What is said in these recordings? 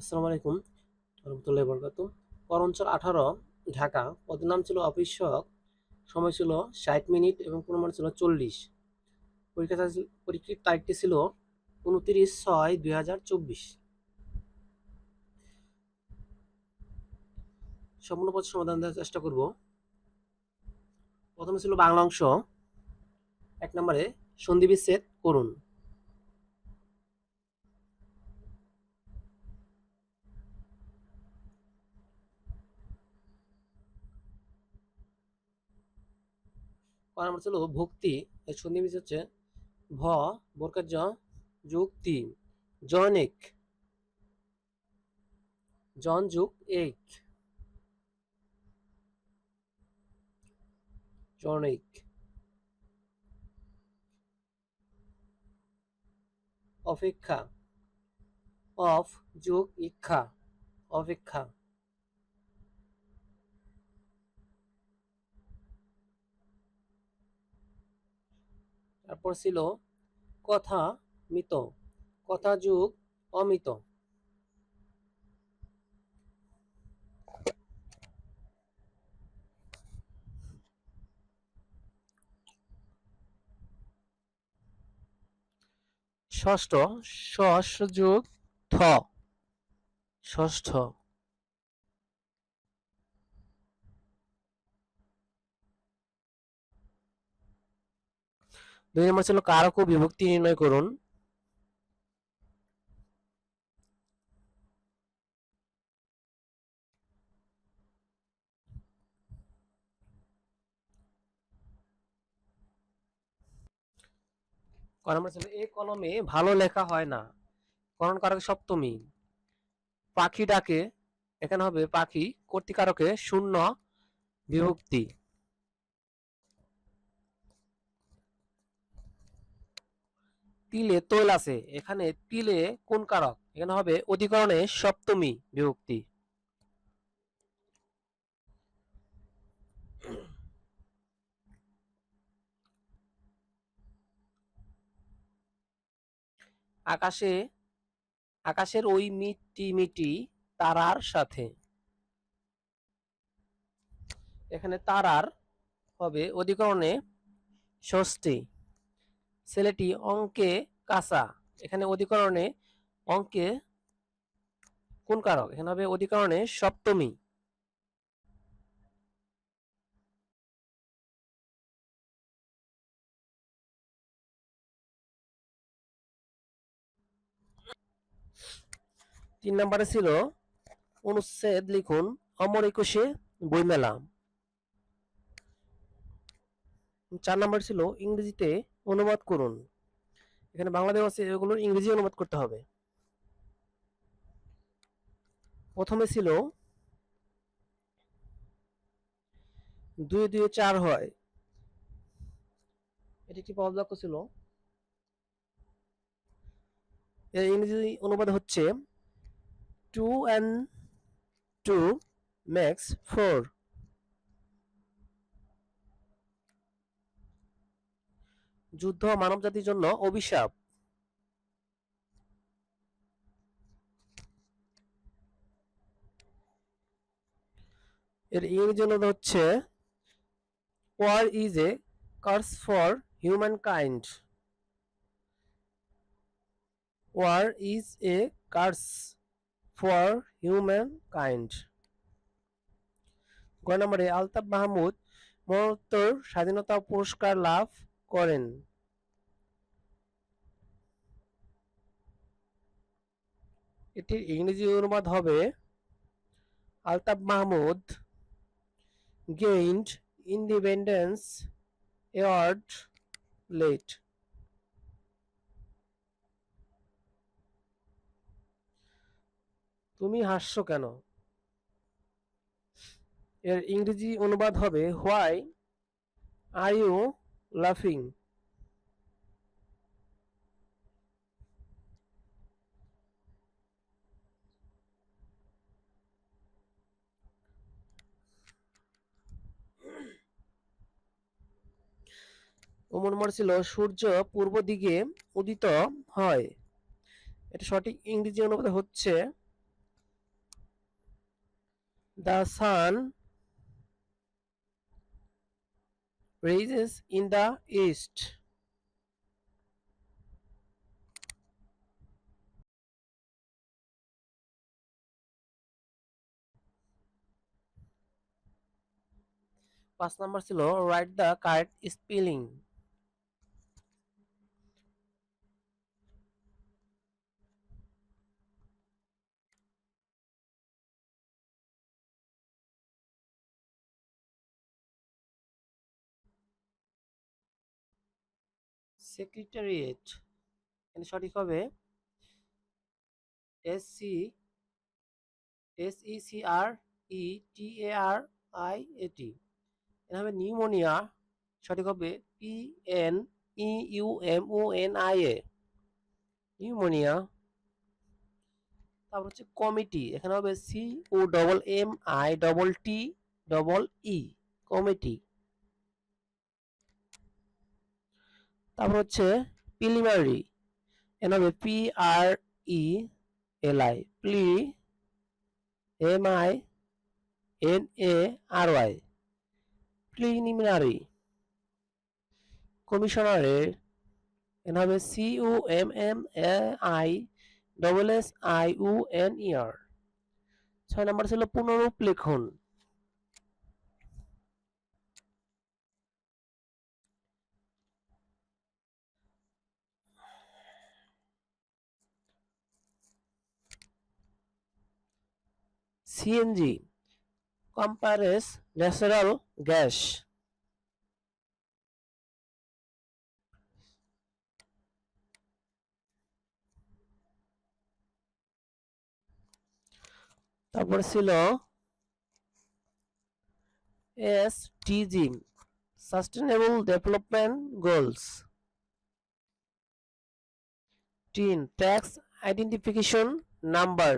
আসসালামু আলাইকুম রহমতুল্লাহি বরকাতুহ। করঞ্চল 18 ঢাকা। পদের নাম ছিল অফিস সহায়ক। সময় ছিল 60 মিনিট এবং পূর্ণমান ছিল 40। পরীক্ষার তারিখটি ছিল 29/6/2024। সম্পূর্ণ পদ সমাধান দেওয়ার চেষ্টা করব। প্রথমে ছিল বাংলা অংশ। 1 নম্বরে সন্ধি বিচ্ছেদ করুন। ক নম্বর ছিল ভক্তি। এর সন্ধি বিচ্ছেদ হচ্ছে ভ বর্গের জ যোগ তি, জনৈক, জন যোগ এক, জনৈক। অপেক্ষা, অফ যোগ ইক্ষা, অপেক্ষা। তারপর ছিল কথা মিত, কথা যোগ অমিত। ষষ্ঠ ষষ যোগ থ, ষষ্ঠ। 2 নম্বর ছিল কারক ও বিভক্তি নির্ণয় করুন। ক নম্বর ছিল এ কলমে ভালো লেখা হয় না। করণ কারকে সপ্তমী। পাখি ডাকে, এখানে হবে পাখি, কর্তৃকারকে শূন্য বিভক্তি। তিলে তৈল আছে, এখানে তিলে কোন কারক, এখানে হবে অধিকরণে সপ্তমী বিভক্তি। আকাশে, আকাশের ওই মিটি মিটি তারার সাথে, এখানে তারার হবে অধিকরণে ষষ্ঠী। ছেলেটি অঙ্কে কাঁচা, এখানে অধিকরণে অঙ্কে কোন কারক, এখানে হবে অধিকরণে সপ্তমী। তিন নম্বরে ছিল অনুচ্ছেদ লিখুন, অমর একুশে বইমেলা। 4 নম্বর ছিল ইংরেজিতে অনুবাদ করুন। এখানে বাংলা দেওয়া আছে, এগুলোর ইংরেজি অনুবাদ করতে হবে। প্রথমে ছিল 2 2 4 হয়, এটি একটি পদ বাক্য ছিল। এর ইংরেজি অনুবাদ হচ্ছে 2 and 2 makes 4। যুদ্ধ মানবজাতির জন্য অভিশাপ। এর ইংরেজি অনুবাদ হচ্ছে war is a curse for humankind। war is a curse for humankind। 6 নম্বরে আলতাফ মাহমুদ মরণোত্তর স্বাধীনতা পুরস্কার লাভ করেন। এটির ইংরেজি অনুবাদ হবে Altaf Mahmud gained independence award late। তুমি হাসছো কেন, এর ইংরেজি অনুবাদ হবে হোয়াই আর ইউ লাফিং। নম্বর ছিল সূর্য পূর্ব দিকে উদিত হয়, এটা সঠিক ইংরেজি অনুবাদ হচ্ছে The sun rises in the east. পাঁচ নাম্বার ছিল write the correct spelling. Secretariat, এখানে সঠিক হবে SECRETARIAT। এটা হবে নিউমোনিয়া, সঠিক হবে PNEUMONIA, নিউমোনিয়া। তারপর হচ্ছে কমিটি, এখানে হবে COMMITTEE, কমিটি। তারপর হচ্ছে প্রিলিমিনারি, এখানে হবে PRELI, MINARY, প্রিলিমিনারি। কমিশনারের, এখানে হবে COMMAISSIONER। 6 নম্বর ছিল পুনরূপ লেখন। CNG, compress natural gas. তারপরে ছিল SDG, sustainable development goals. 3 tax identification number.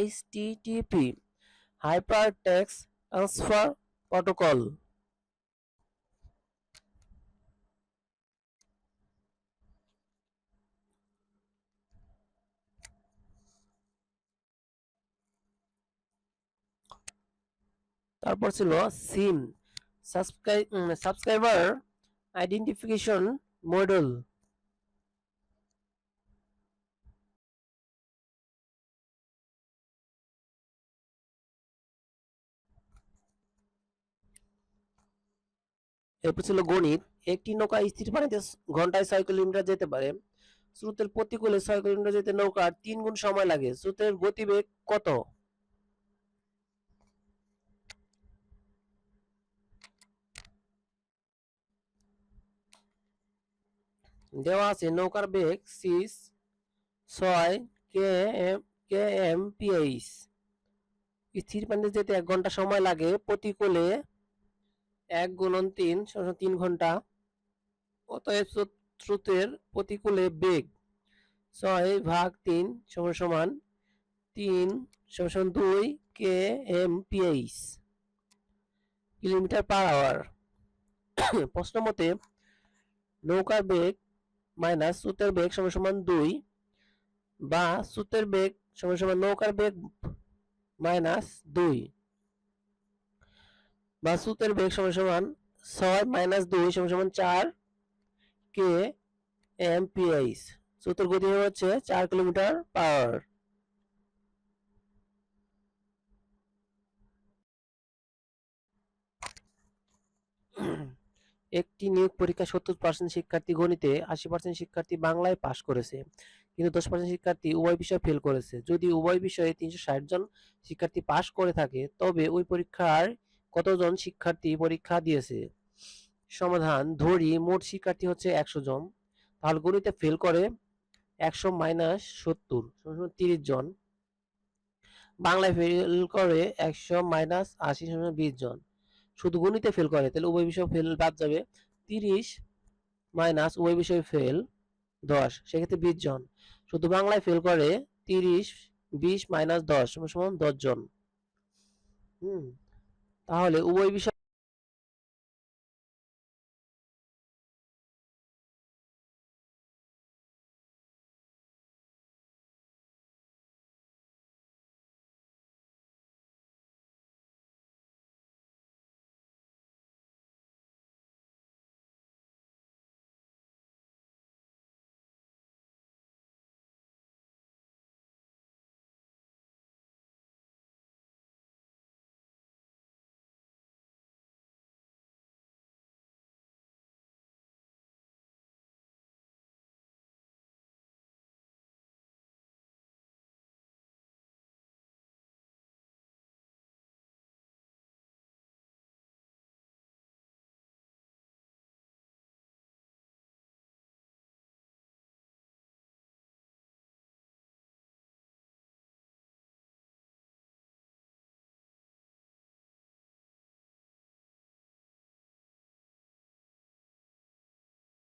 HTTP, hypertext transfer protocol. তারপর ছিল সিম, সাবস্ক্রাইবার আইডেন্টিফিকেশন মডেল। এরপর ছিল গণিত, একটি নৌকা স্থির পানিতে ঘন্টায় 6 কিলোমিটার যেতে পারে। স্রোতের প্রতিকূলে 6 কিলোমিটার যেতে নৌকার 3 গুণ সময় লাগে। স্রোতের গতিবেগ কত? দেওয়া আছে নৌকার বেগ 6 kmph। স্থির পানিতে যেতে 1 ঘন্টা সময় লাগে। প্রতিকূলে 1 গুণন 3 সমান 3 ঘন্টা। অতএব স্রোতের প্রতিকূলে বেগ 6/3 সমান সমান 3 সমান 2 kmph, কিলোমিটার পার আওয়ার। প্রশ্ন মতে নৌকার বেগ মাইনাস স্রোতের বেগ সমান সমান 2, বা স্রোতের বেগ সমান সমান নৌকার বেগ মাইনাস 2, বা স্রোতের বেগ সমান সমান 6 মাইনাস 2 সমান সমান 4 kmph। স্রোতের গতি হচ্ছে 4 কিলোমিটার পার আওয়ার। একটি নিয়োগ পরীক্ষা 70% শিক্ষার্থী গণিতে, 80% শিক্ষার্থী বাংলায় পাশ করেছে, কিন্তু 10% শিক্ষার্থী উভয় বিষয়ে ফেল করেছে। যদি উভয় বিষয়ে 360 জন শিক্ষার্থী পাশ করে থাকে, তবে ওই পরীক্ষার কতজন শিক্ষার্থী পরীক্ষা দিয়েছে? সমাধান, ধরি মোট শিক্ষার্থী হচ্ছে 100 জন, তাহলে গণিতে ফেল করে 100 মাইনাস 70 সমান 30 জন, বাংলায় ফেল করে 100 মাইনাস 80 সমান 20 জন। শুধু গণিতে ফেল করে, তাহলে উভয় বিষয় ফেল বাদ যাবে। 30 মাইনাস উভয় বিষয় ফেল 10, সেক্ষেত্রে 20 জন। শুধু বাংলায় ফেল করে 30 20 মাইনাস 10 সমান 10 জন। তাহলে উভয় বিষয়